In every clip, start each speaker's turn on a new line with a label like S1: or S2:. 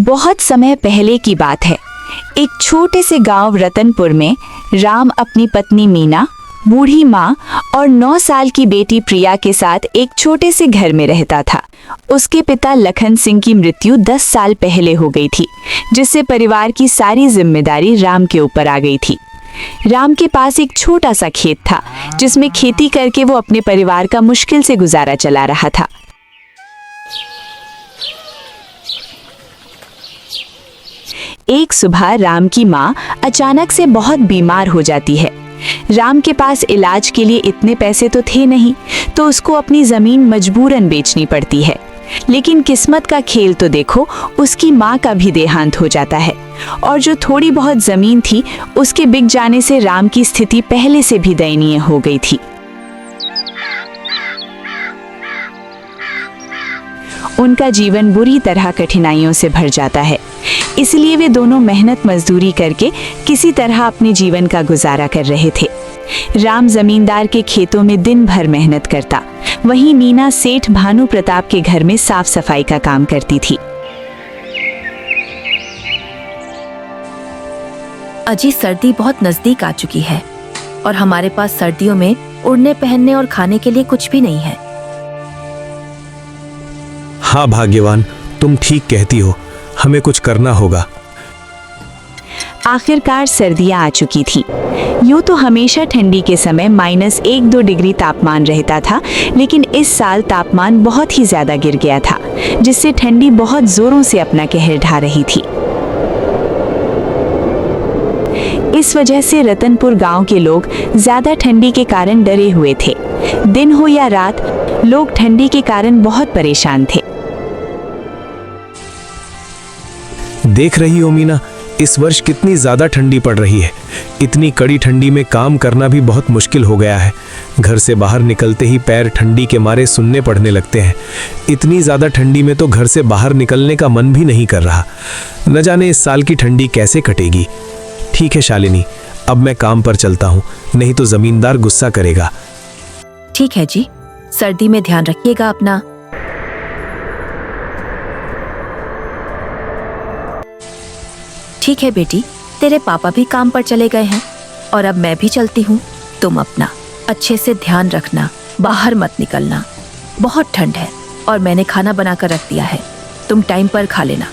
S1: बहुत समय पहले की बात है। एक छोटे से गांव रतनपुर में राम अपनी पत्नी मीना, बूढ़ी माँ और 9 साल की बेटी प्रिया के साथ एक छोटे से घर में रहता था। उसके पिता लखन सिंह की मृत्यु 10 साल पहले हो गई थी, जिससे परिवार की सारी जिम्मेदारी राम के ऊपर आ गई थी। राम के पास एक छोटा सा खेत था, जिसमें खेती करके वो अपने परिवार का मुश्किल से गुजारा चला रहा था। एक सुबह राम की माँ अचानक से बहुत बीमार हो जाती है। राम के पास इलाज के लिए इतने पैसे तो थे नहीं, तो उसको अपनी जमीन मजबूरन बेचनी पड़ती है। लेकिन किस्मत का खेल तो देखो, उसकी माँ का भी देहांत हो जाता है और जो थोड़ी बहुत जमीन थी उसके बिक जाने से राम की स्थिति पहले से भी दयनीय हो गई थी। उनका जीवन बुरी तरह कठिनाइयों से भर जाता है, इसलिए वे दोनों मेहनत मजदूरी करके किसी तरह अपने जीवन का गुजारा कर रहे थे। राम जमींदार के खेतों में दिन भर मेहनत करता, वहीं मीना सेठ भानु प्रताप के घर में साफ सफाई का काम करती थी।
S2: अजी, सर्दी बहुत नजदीक आ चुकी है और हमारे पास सर्दियों में उड़ने, पहनने और खाने के लिए कुछ भी नहीं है।
S3: हाँ भाग्यवान, तुम ठीक कहती हो, हमें कुछ करना होगा।
S1: आखिरकार सर्दियां आ चुकी थी। यूँ तो हमेशा ठंडी के समय -1-2 डिग्री तापमान रहता था, लेकिन इस साल तापमान बहुत ही ज्यादा गिर गया था, जिससे ठंडी बहुत जोरों से अपना कहर ढा रही थी। इस वजह से रतनपुर गांव के लोग ज्यादा ठंडी के कारण डरे हुए थे। दिन हो या रात, लोग ठंडी के कारण बहुत परेशान थे।
S3: देख रही हो मीना, इस वर्ष कितनी ज्यादा ठंडी पड़ रही है। इतनी कड़ी ठंडी में काम करना भी बहुत मुश्किल हो गया है। घर से बाहर निकलते ही पैर ठंडी के मारे सुन्ने पड़ने लगते हैं। इतनी ज्यादा ठंडी में तो घर से बाहर निकलने का मन भी नहीं कर रहा। न जाने इस साल की ठंडी कैसे कटेगी। ठीक है शालिनी, अब मैं काम पर चलता हूँ, नहीं तो जमींदार गुस्सा करेगा।
S2: ठीक है जी, सर्दी में ध्यान रखिएगा अपना। ठीक है बेटी, तेरे पापा भी काम पर चले गए हैं और अब मैं भी चलती हूँ। तुम अपना अच्छे से ध्यान रखना, बाहर मत निकलना। बहुत ठंड है और मैंने खाना बनाकर रख दिया है, तुम टाइम पर खा लेना।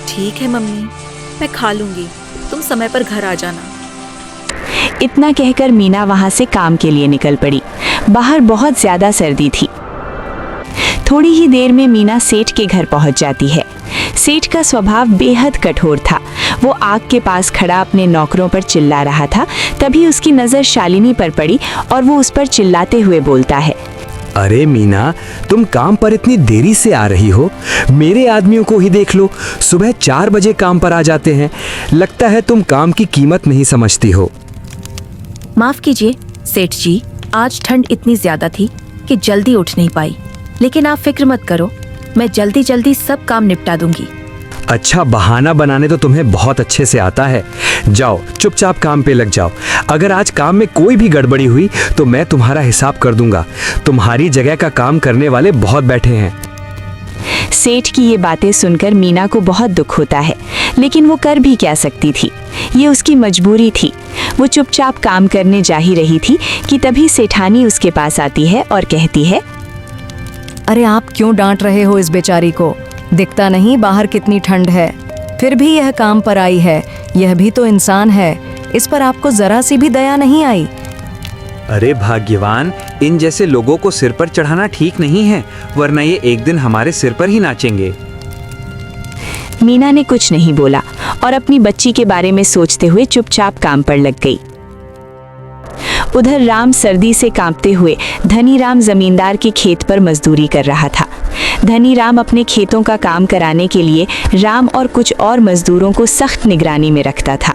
S4: ठीक है मम्मी, मैं खा लूंगी, तुम समय पर घर आ जाना।
S1: इतना कहकर मीना वहां से काम के लिए निकल पड़ी। बाहर बहुत ज्यादा सर्दी थी। थोड़ी ही देर में मीना सेठ के घर पहुंच जाती है। सेठ का स्वभाव बेहद कठोर था। वो आग के पास खड़ा अपने नौकरों पर चिल्ला रहा था। तभी उसकी नजर शालिनी पर पड़ी और वो उस पर चिल्लाते हुए बोलता है,
S5: अरे मीना, तुम काम पर इतनी देरी से आ रही हो? मेरे आदमियों को ही देख लो, सुबह 4 बजे काम पर आ जाते हैं। लगता है तुम काम की कीमत नहीं समझती हो।
S2: माफ कीजिए सेठ जी, आज ठंड इतनी ज्यादा थी कि जल्दी उठ नहीं पाई, लेकिन आप फिक्र मत करो, मैं जल्दी जल्दी सब काम निपटा दूंगी।
S5: अच्छा, बहाना बनाने तो तुम्हें बहुत अच्छे से आता है। जाओ चुपचाप काम पे लग जाओ। अगर आज काम में कोई भी गड़बड़ी हुई तो मैं तुम्हारा हिसाब कर दूंगा। तुम्हारी जगह का काम करने वाले बहुत बैठे हैं।
S1: सेठ की ये बातें सुनकर मीना को बहुत दुख होता है, लेकिन वो कर भी क्या सकती थी। ये उसकी मजबूरी थी। वो चुपचाप काम करने जा ही रही थी कि तभी सेठानी उसके पास आती है और कहती है,
S6: अरे आप क्यों डांट रहे हो इस बेचारी को? दिखता नहीं बाहर कितनी ठंड है, फिर भी यह काम पर आई है। यह भी तो इंसान है, इस पर आपको जरा सी भी दया नहीं आई।
S7: अरे भाग्यवान, इन जैसे लोगों को सिर पर चढ़ाना ठीक नहीं है, वरना ये एक दिन हमारे सिर पर ही नाचेंगे।
S1: मीना ने कुछ नहीं बोला और अपनी बच्ची के बारे में सोचते हुए चुपचाप काम पर लग गई। उधर राम सर्दी से कांपते हुए धनीराम जमींदार के खेत पर मजदूरी कर रहा था। धनीराम अपने खेतों का काम कराने के लिए राम और कुछ और मजदूरों को सख्त निगरानी में रखता था।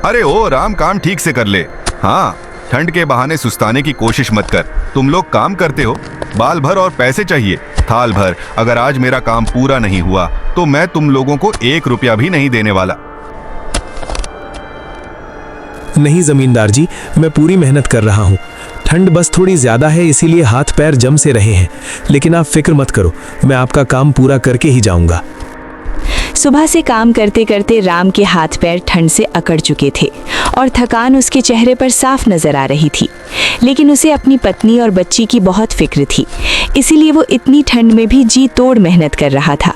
S8: अरे ओ राम, काम ठीक से कर ले। हाँ, ठंड के बहाने सुस्ताने की कोशिश मत कर। तुम लोग काम करते हो, बाल भर और पैसे चाहिए थाल भर। अगर आज मेरा काम पूरा नहीं हुआ तो मैं तुम लोगों को 1 रुपया भी नहीं देने वाला।
S3: नहीं जमींदार जी, मैं पूरी मेहनत कर रहा हूँ। ठंड बस थोड़ी ज्यादा है, इसीलिए हाथ पैर जम से रहे हैं, लेकिन आप फिक्र मत करो, मैं आपका काम पूरा करके ही जाऊंगा।
S1: सुबह से काम करते करते राम के हाथ पैर ठंड से अकड़ चुके थे और थकान उसके चेहरे पर साफ नजर आ रही थी, लेकिन उसे अपनी पत्नी और बच्ची की बहुत फिक्र थी, इसीलिए वो इतनी ठंड में भी जी तोड़ मेहनत कर रहा था।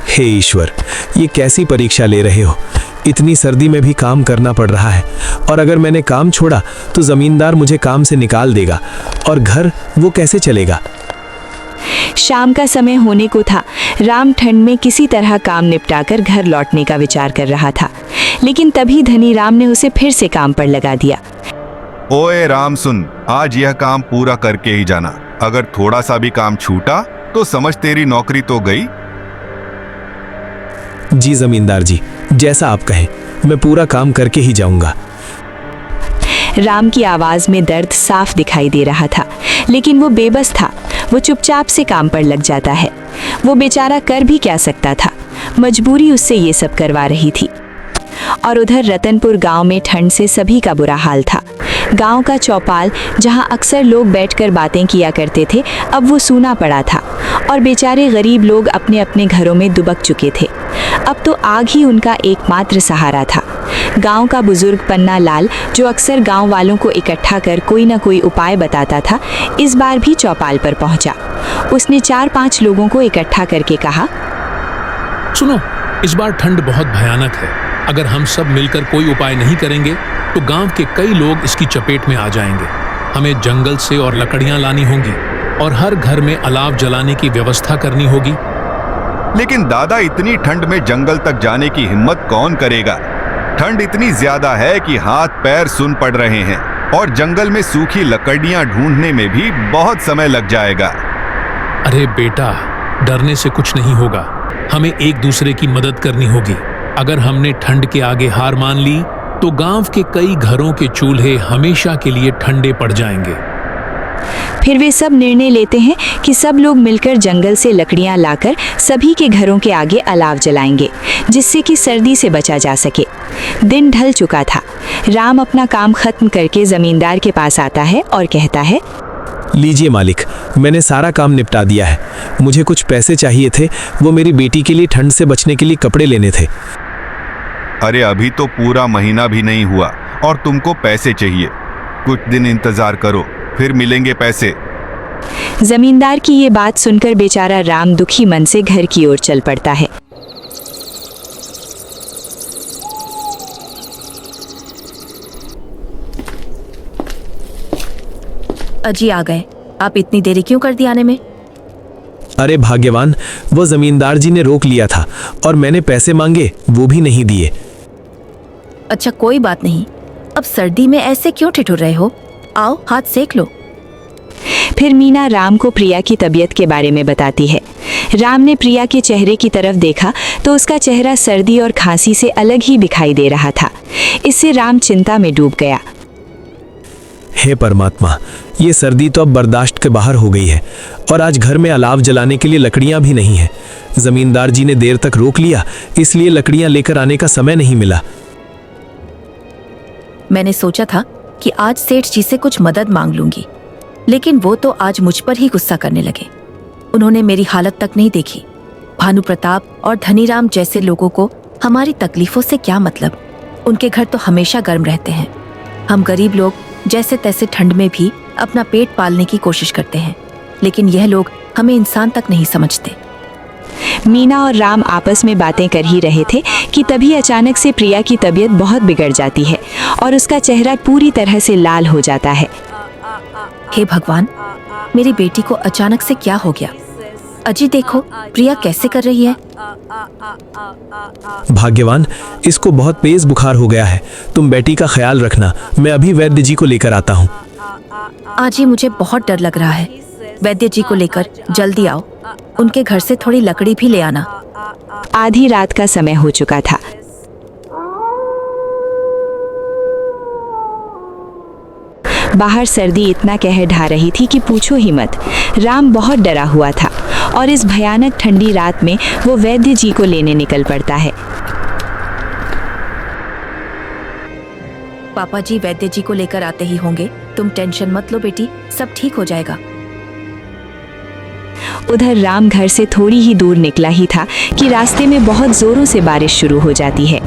S3: हे ईश्वर, ये कैसी परीक्षा ले रहे हो? इतनी सर्दी में भी काम करना पड़ रहा है, और अगर मैंने काम छोड़ा तो जमींदार मुझे काम से निकाल देगा, और घर वो कैसे चलेगा?
S1: शाम का समय होने को था। राम ठंड में किसी तरह काम निपटाकर घर लौटने का विचार कर रहा था, लेकिन तभी धनी राम ने उसे फिर से काम पर लगा दिया।
S8: ओए राम सुन, आज यह काम पूरा करके ही जाना। अगर थोड़ा सा भी काम छूटा तो समझ तेरी नौकरी तो गई।
S3: जी जमींदार जी, जैसा आप कहें, मैं पूरा काम करके ही जाऊंगा।
S1: राम की आवाज में दर्द साफ दिखाई दे रहा था, लेकिन वो बेबस था। वो चुपचाप से काम पर लग जाता है। वो बेचारा कर भी क्या सकता था, मजबूरी उससे ये सब करवा रही थी। और उधर रतनपुर गांव में ठंड से सभी का बुरा हाल था। गांव का चौपाल, जहां अक्सर लोग बैठकर बातें किया करते थे, अब वो सूना पड़ा था, और बेचारे गरीब लोग अपने अपने घरों में दुबक चुके थे। अब तो आग ही उनका एकमात्र सहारा था। गांव का बुजुर्ग पन्ना लाल, जो अक्सर गांव वालों को इकट्ठा कर कोई न कोई उपाय बताता था, इस बार भी चौपाल पर पहुंचा। उसने 4-5 लोगों को इकट्ठा करके कहा,
S9: सुनो, इस बार ठंड बहुत भयानक है। अगर हम सब मिलकर कोई उपाय नहीं करेंगे तो गांव के कई लोग इसकी चपेट में आ जाएंगे। हमें जंगल से और लकड़ियां लानी होंगी और हर घर में अलाव जलाने की व्यवस्था करनी होगी।
S8: लेकिन दादा, इतनी ठंड में जंगल तक जाने की हिम्मत कौन करेगा? ठंड इतनी ज्यादा है कि हाथ पैर सुन पड़ रहे हैं, और जंगल में सूखी लकड़ियां ढूंढने में भी बहुत समय लग जाएगा।
S9: अरे बेटा, डरने से कुछ नहीं होगा। हमें एक दूसरे की मदद करनी होगी। अगर हमने ठंड के आगे हार मान ली तो गांव के कई घरों के चूल्हे हमेशा के लिए ठंडे पड़ जाएंगे।
S1: फिर वे सब निर्णय लेते हैं कि सब लोग मिलकर जंगल से लकड़ियां लाकर सभी के घरों के आगे अलाव जलाएंगे, जिससे कि सर्दी से बचा जा सके। दिन ढल चुका था। राम अपना काम खत्म करके जमींदार के पास आता है और कहता है,
S3: लीजिए मालिक, मैंने सारा काम निपटा दिया है। मुझे कुछ पैसे चाहिए थे, वो मेरी बेटी के लिए ठंड से बचने के लिए कपड़े लेने थे।
S8: अरे अभी तो पूरा महीना भी नहीं हुआ और तुमको पैसे चाहिए? कुछ दिन इंतजार करो, फिर मिलेंगे पैसे।
S1: जमींदार की ये बात सुनकर बेचारा राम दुखी मन से घर की ओर चल पड़ता है।
S2: अजी आ गए। आप इतनी देरी क्यों कर दी आने में?
S3: अरे भाग्यवान, वो जमींदार जी ने रोक लिया था और मैंने पैसे मांगे, वो भी नहीं दिए।
S2: अच्छा कोई बात नहीं। अब सर्दी में ऐसे क्यों ठिठुर रहे हो? आओ हाथ सेक लो।
S1: फिर मीना राम को प्रिया की तबीयत के बारे में बताती है। राम ने प्रिया के चेहरे की तरफ देखा तो उसका चेहरा सर्दी और खांसी से अलग ही दिखाई दे रहा था। इससे राम चिंता में डूब गया।
S3: हे परमात्मा, ये सर्दी तो अब बर्दाश्त के बाहर हो गई है, और आज घर में अलाव जलाने के लिए लकड़ियां भी नहीं है। जमींदार जी ने देर तक रोक लिया, इसलिए लकड़ियां लेकर आने का समय नहीं मिला।
S2: मैंने सोचा था कि आज सेठ जी से कुछ मदद मांग लूंगी, लेकिन वो तो आज मुझ पर ही गुस्सा करने लगे। उन्होंने मेरी हालत तक नहीं देखी। भानु प्रताप और धनीराम जैसे लोगों को हमारी तकलीफों से क्या मतलब? उनके घर तो हमेशा गर्म रहते हैं। हम गरीब लोग जैसे तैसे ठंड में भी अपना पेट पालने की कोशिश करते हैं, लेकिन यह लोग हमें इंसान तक नहीं समझते।
S1: मीना और राम आपस में बातें कर ही रहे थे कि तभी अचानक से प्रिया की तबीयत बहुत बिगड़ जाती है और उसका चेहरा पूरी तरह से लाल हो जाता है।
S2: हे भगवान, मेरी बेटी को अचानक से क्या हो गया? अजी देखो, प्रिया कैसे कर रही है।
S3: भाग्यवान, इसको बहुत तेज बुखार हो गया है। तुम बेटी का ख्याल रखना, मैं अभी वैद्य जी को लेकर आता हूँ।
S2: आज ही मुझे बहुत डर लग रहा है। वैद्य जी को लेकर जल्दी आओ। उनके घर से थोड़ी लकड़ी भी ले आना।
S1: आधी रात का समय हो चुका था। बाहर सर्दी इतना कहर ढा रही थी कि पूछो ही मत। राम बहुत डरा हुआ था और इस भयानक ठंडी रात में वो वैद्य जी को लेने निकल पड़ता है।
S2: पापा जी वैद्य जी को लेकर आते ही होंगे। तुम टेंशन मत लो बेटी, सब ठीक हो जाएगा।
S1: उधर राम घर से थोड़ी ही दूर निकला ही था कि रास्ते में बहुत जोरों से बारिश शुरू हो जाती है।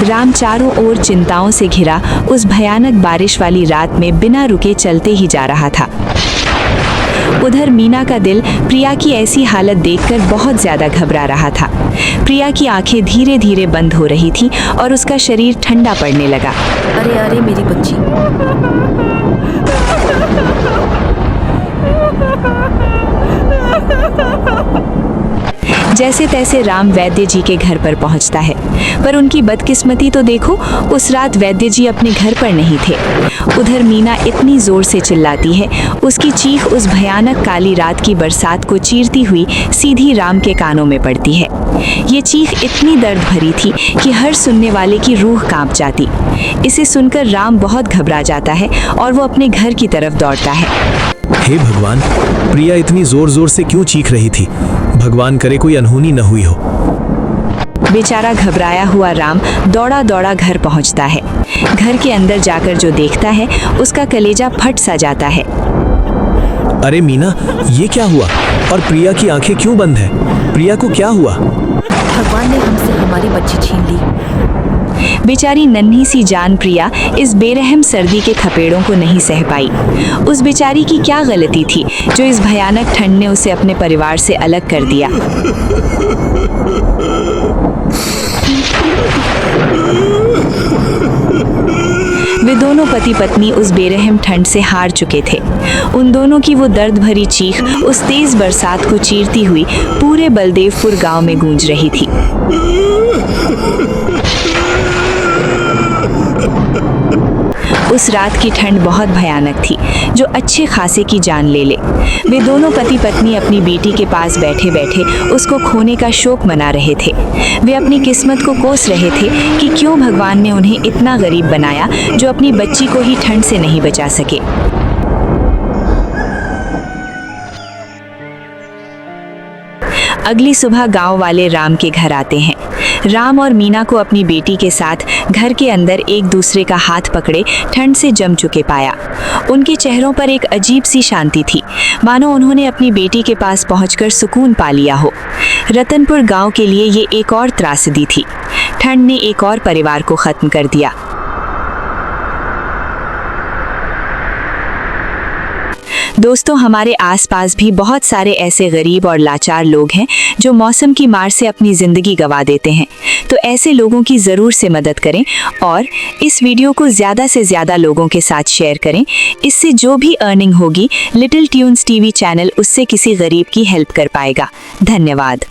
S1: राम चारों ओर चिंताओं से घिरा उस भयानक बारिश वाली रात में बिना रुके चलते ही जा रहा था। उधर मीना का दिल प्रिया की ऐसी हालत देखकर बहुत ज्यादा घबरा रहा था। प्रिया की आंखें धीरे धीरे बंद हो रही थी और उसका शरीर ठंडा पड़ने लगा।
S2: अरे अरे मेरी बच्ची,
S1: जैसे तैसे राम वैद्य जी के घर पर पहुंचता है, पर उनकी बदकिस्मती तो देखो, उस रात वैद्य जी अपने घर पर नहीं थे। उधर मीना इतनी जोर से चिल्लाती है, उसकी चीख उस भयानक काली रात की बरसात को चीरती हुई सीधी राम के कानों में पड़ती है। ये चीख इतनी दर्द भरी थी कि हर सुनने वाले की रूह कांप जाती। इसे सुनकर राम बहुत घबरा जाता है और वो अपने घर की तरफ दौड़ता है।
S3: हे भगवान, प्रिया इतनी जोर जोर से क्यों चीख रही थी? भगवान करे कोई अनहोनी न हुई हो।
S1: बेचारा घबराया हुआ राम दौड़ा दौड़ा घर पहुंचता है। घर के अंदर जाकर जो देखता है, उसका कलेजा फट सा जाता है।
S3: अरे मीना, ये क्या हुआ? और प्रिया की आंखें क्यों बंद है? प्रिया को क्या हुआ?
S2: भगवान ने हमसे हमारी बच्ची छीन ली।
S1: बेचारी नन्ही सी जान प्रिया इस बेरहम सर्दी के थपेड़ों को नहीं सह पाई। उस बेचारी की क्या गलती थी जो इस भयानक ठंड ने उसे अपने परिवार से अलग कर दिया। वे दोनों पति पत्नी उस बेरहम ठंड से हार चुके थे। उन दोनों की वो दर्द भरी चीख उस तेज बरसात को चीरती हुई पूरे बलदेवपुर गांव में गूंज रही थी। उस रात की ठंड बहुत भयानक थी, जो अच्छे खासे की जान ले ले। वे दोनों पति पत्नी अपनी बेटी के पास बैठे बैठे उसको खोने का शोक मना रहे थे। वे अपनी किस्मत को कोस रहे थे कि क्यों भगवान ने उन्हें इतना गरीब बनाया जो अपनी बच्ची को ही ठंड से नहीं बचा सके। अगली सुबह गांव वाले राम के घर आते हैं। राम और मीना को अपनी बेटी के साथ घर के अंदर एक दूसरे का हाथ पकड़े ठंड से जम चुके पाया। उनके चेहरों पर एक अजीब सी शांति थी, मानो उन्होंने अपनी बेटी के पास पहुंचकर सुकून पा लिया हो। रतनपुर गांव के लिए ये एक और त्रासदी थी। ठंड ने एक और परिवार को खत्म कर दिया। दोस्तों, हमारे आसपास भी बहुत सारे ऐसे गरीब और लाचार लोग हैं जो मौसम की मार से अपनी ज़िंदगी गंवा देते हैं। तो ऐसे लोगों की ज़रूर से मदद करें और इस वीडियो को ज़्यादा से ज़्यादा लोगों के साथ शेयर करें। इससे जो भी अर्निंग होगी, लिटिल ट्यून्स टीवी चैनल उससे किसी गरीब की हेल्प कर पाएगा। धन्यवाद।